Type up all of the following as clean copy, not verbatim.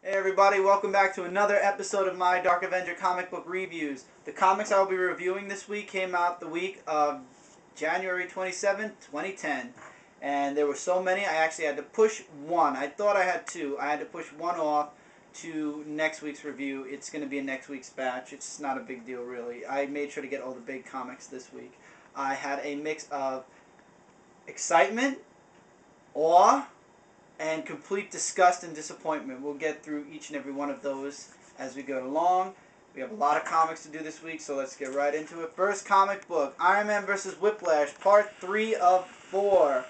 Hey everybody, welcome back to another episode of my Dark Avenger comic book reviews. The comics I will be reviewing this week came out the week of January 27th, 2010. And there were so many, I actually had to push one. I thought I had two. I had to push one off to next week's review. It's going to be a next week's batch. It's not a big deal really. I made sure to get all the big comics this week. I had a mix of excitement, awe, and complete disgust and disappointment. We'll get through each and every one of those as we go along. We have a lot of comics to do this week, so let's get right into it. First comic book, Iron Man vs. Whiplash, Part 3 of 4.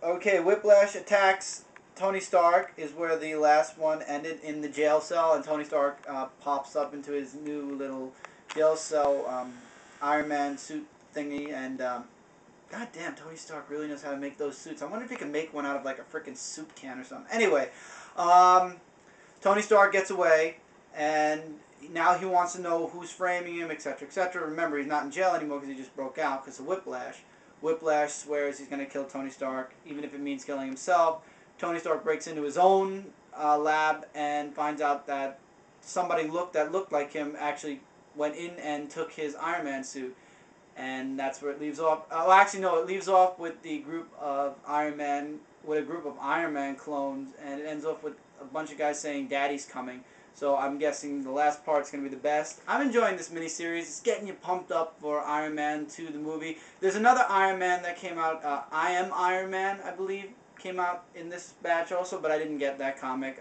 Okay, Whiplash attacks Tony Stark is where the last one ended, in the jail cell, and Tony Stark pops up into his new little jail cell Iron Man suit thingy, and God damn, Tony Stark really knows how to make those suits. I wonder if he can make one out of like a freaking soup can or something. Anyway, Tony Stark gets away, and now he wants to know who's framing him, etc., etc. Remember, he's not in jail anymore because he just broke out because of Whiplash. Whiplash swears he's going to kill Tony Stark, even if it means killing himself. Tony Stark breaks into his own lab and finds out that somebody that looked like him actually went in and took his Iron Man suit. And that's where it leaves off. Oh, actually, no, it leaves off with the group of Iron Man, with a group of Iron Man clones, and it ends off with a bunch of guys saying Daddy's coming. So I'm guessing the last part's going to be the best. I'm enjoying this miniseries. It's getting you pumped up for Iron Man 2, the movie. There's another Iron Man that came out, I Am Iron Man, I believe, came out in this batch also, but I didn't get that comic.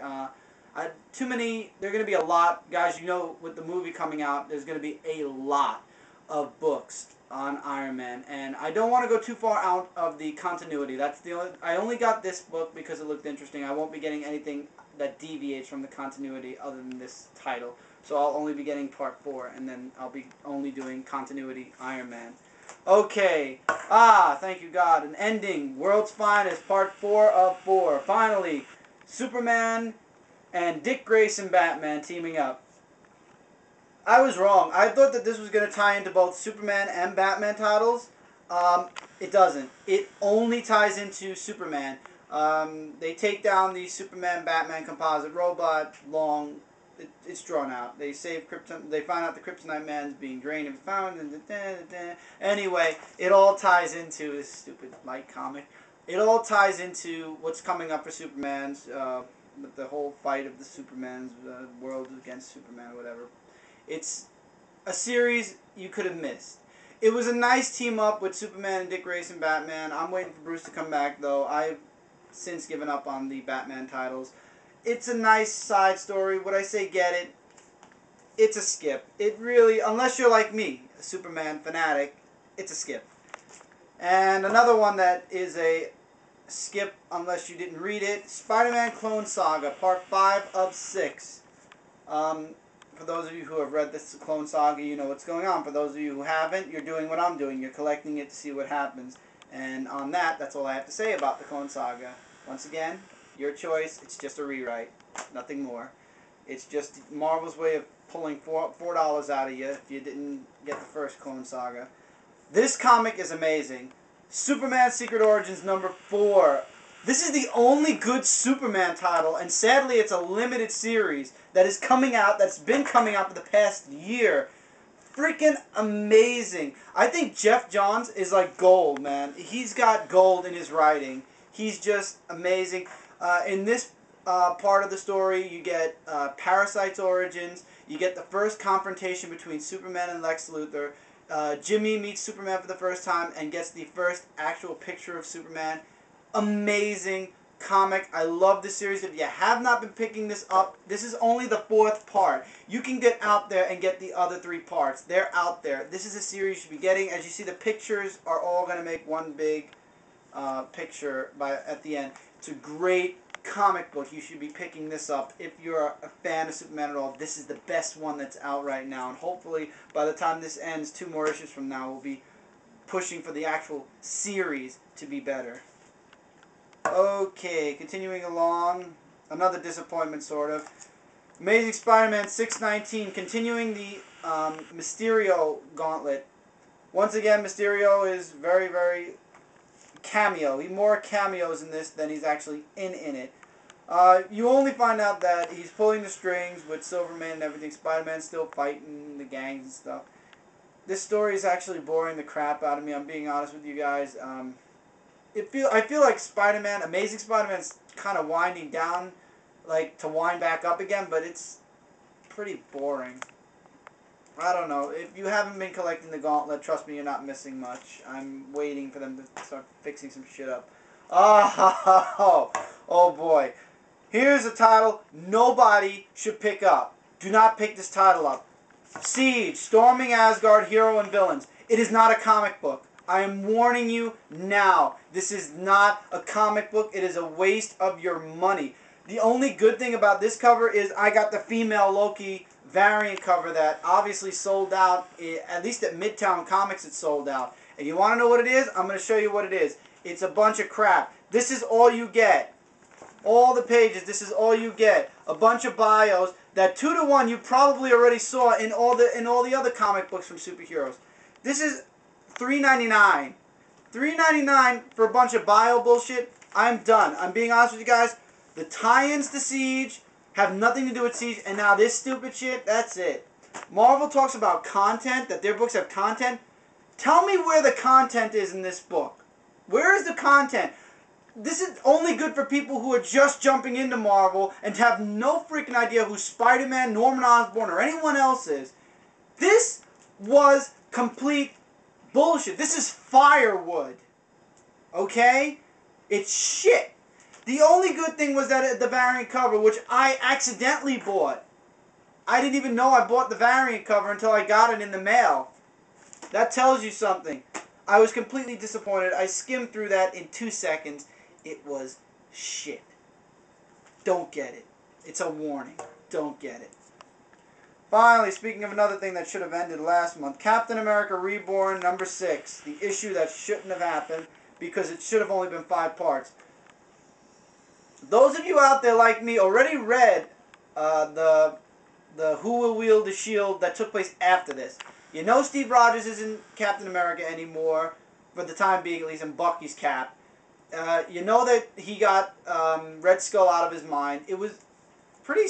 Too many, there are going to be a lot. Guys, you know, with the movie coming out, there's going to be a lot of books on Iron Man, and I don't want to go too far out of the continuity. That's the only. I only got this book because it looked interesting. I won't be getting anything that deviates from the continuity other than this title. So I'll only be getting Part 4, and then I'll be only doing continuity Iron Man. Okay. Thank you God. An ending. World's Finest, Part 4 of 4. Finally, Superman and Dick Grayson Batman teaming up. I was wrong. I thought that this was going to tie into both Superman and Batman titles. It doesn't. It only ties into Superman. They take down the Superman-Batman composite robot. It's drawn out. They save Krypton. They find out the Kryptonite Man's being drained and found. Anyway, it all ties into this stupid light comic. It all ties into what's coming up for Superman's, with the whole fight of the Superman's world against Superman or whatever. It's a series you could have missed. It was a nice team up with Superman and Dick Grayson Batman. I'm waiting for Bruce to come back, though. I've since given up on the Batman titles. It's a nice side story. Would I say get it? It's a skip. It really, unless you're like me, a Superman fanatic, it's a skip. And another one that is a skip unless you didn't read it, Spider-Man Clone Saga, Part 5 of 6. For those of you who have read this Clone Saga, you know what's going on. For those of you who haven't, you're doing what I'm doing. You're collecting it to see what happens. And on that, that's all I have to say about the Clone Saga. Once again, your choice. It's just a rewrite. Nothing more. It's just Marvel's way of pulling $4 out of you if you didn't get the first Clone Saga. This comic is amazing. Superman Secret Origins number 4. This is the only good Superman title, and sadly it's a limited series that is coming out, that's been coming out for the past year. Freaking amazing. I think Jeff Johns is like gold, man. He's got gold in his writing. He's just amazing. In this part of the story, you get Parasite's origins. You get the first confrontation between Superman and Lex Luthor. Jimmy meets Superman for the first time and gets the first actual picture of Superman. Amazing comic. I love this series. If you have not been picking this up, this is only the 4th part. You can get out there and get the other 3 parts. They're out there. This is a series you should be getting. As you see, the pictures are all going to make one big picture at the end. It's a great comic book. You should be picking this up. If you're a fan of Superman at all, this is the best one that's out right now. And hopefully, by the time this ends, 2 more issues from now, we'll be pushing for the actual series to be better. Okay, continuing along, another disappointment sort of. Amazing Spider-Man 619, continuing the Mysterio gauntlet. Once again, Mysterio is very cameo. He more cameos in this than he's actually in it. You only find out that he's pulling the strings with Silverman and everything. Spider-Man's still fighting the gangs and stuff. This story is actually boring the crap out of me. I'm being honest with you guys. I feel like Spider-Man, Amazing Spider-Man's kind of winding down, like to wind back up again, but it's pretty boring. I don't know. If you haven't been collecting the Gauntlet, trust me, you're not missing much. I'm waiting for them to start fixing some shit up. Oh boy. Here's a title nobody should pick up. Do not pick this title up. Siege, Storming Asgard, Hero and Villains. It is not a comic book. I am warning you now. This is not a comic book. It is a waste of your money. The only good thing about this cover is I got the female Loki variant cover that obviously sold out. At least at Midtown Comics it sold out. And you want to know what it is? I'm going to show you what it is. It's a bunch of crap. This is all you get. All the pages, this is all you get. A bunch of bios that 2-to-1 you probably already saw in all the other comic books from superheroes. This is $3.99. $3.99 for a bunch of bio bullshit. I'm done. I'm being honest with you guys. The tie-ins to Siege have nothing to do with Siege, and now this stupid shit, that's it. Marvel talks about content, that their books have content. Tell me where the content is in this book. Where is the content? This is only good for people who are just jumping into Marvel and have no freaking idea who Spider-Man, Norman Osborn, or anyone else is. This was complete bullshit. This is firewood. Okay? It's shit. The only good thing was that the variant cover, which I accidentally bought. I didn't even know I bought the variant cover until I got it in the mail. That tells you something. I was completely disappointed. I skimmed through that in 2 seconds. It was shit. Don't get it. It's a warning. Don't get it. Finally, speaking of another thing that should have ended last month, Captain America Reborn #6. The issue that shouldn't have happened because it should have only been 5 parts. Those of you out there like me already read the Who Will Wield the Shield that took place after this. You know Steve Rogers isn't Captain America anymore, for the time being at least, in Bucky's cap. You know that he got Red Skull out of his mind. It was pretty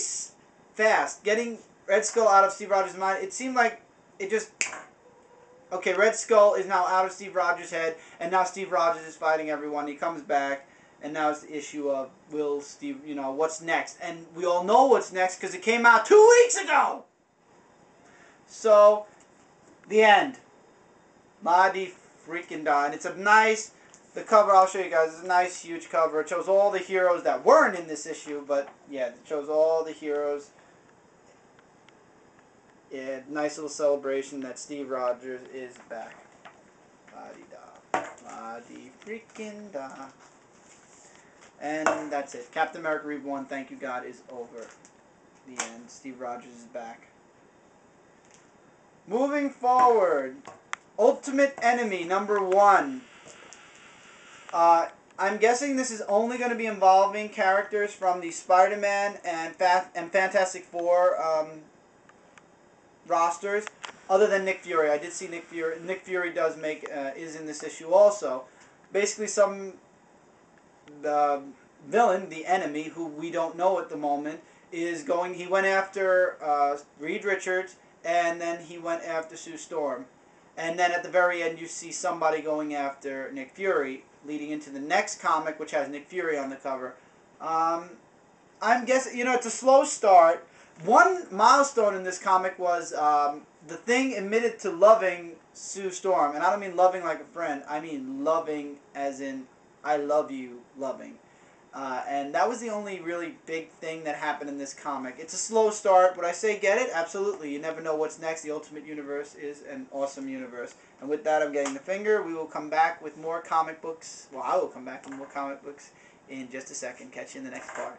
fast getting Red Skull out of Steve Rogers' mind. It seemed like it just... Okay, Red Skull is now out of Steve Rogers' head, and now Steve Rogers is fighting everyone. He comes back, and now it's the issue of will Steve, what's next? And we all know what's next because it came out 2 weeks ago! So, the end. Mighty freaking die. And it's a nice... The cover, I'll show you guys, is a nice, huge cover. It shows all the heroes that weren't in this issue, but yeah, it shows all the heroes. Yeah, nice little celebration that Steve Rogers is back. La-di-da. La-di freaking da. And that's it. Captain America Reborn, thank you God, is over. The end. Steve Rogers is back. Moving forward. Ultimate Enemy, #1. I'm guessing this is only going to be involving characters from the Spider-Man and Fantastic Four rosters, other than Nick Fury. I did see Nick Fury. Nick Fury is in this issue also. Basically, the villain, the enemy, who we don't know at the moment, is going. He went after Reed Richards, and then he went after Sue Storm. And then at the very end, you see somebody going after Nick Fury, leading into the next comic, which has Nick Fury on the cover. I'm guessing, it's a slow start. One milestone in this comic was the Thing admitted to loving Sue Storm. And I don't mean loving like a friend. I mean loving as in I love you loving. And that was the only really big thing that happened in this comic. It's a slow start. Would I say get it? Absolutely. You never know what's next. The Ultimate Universe is an awesome universe. And with that, I'm getting the finger. We will come back with more comic books. Well, I will come back with more comic books in just a second. Catch you in the next part.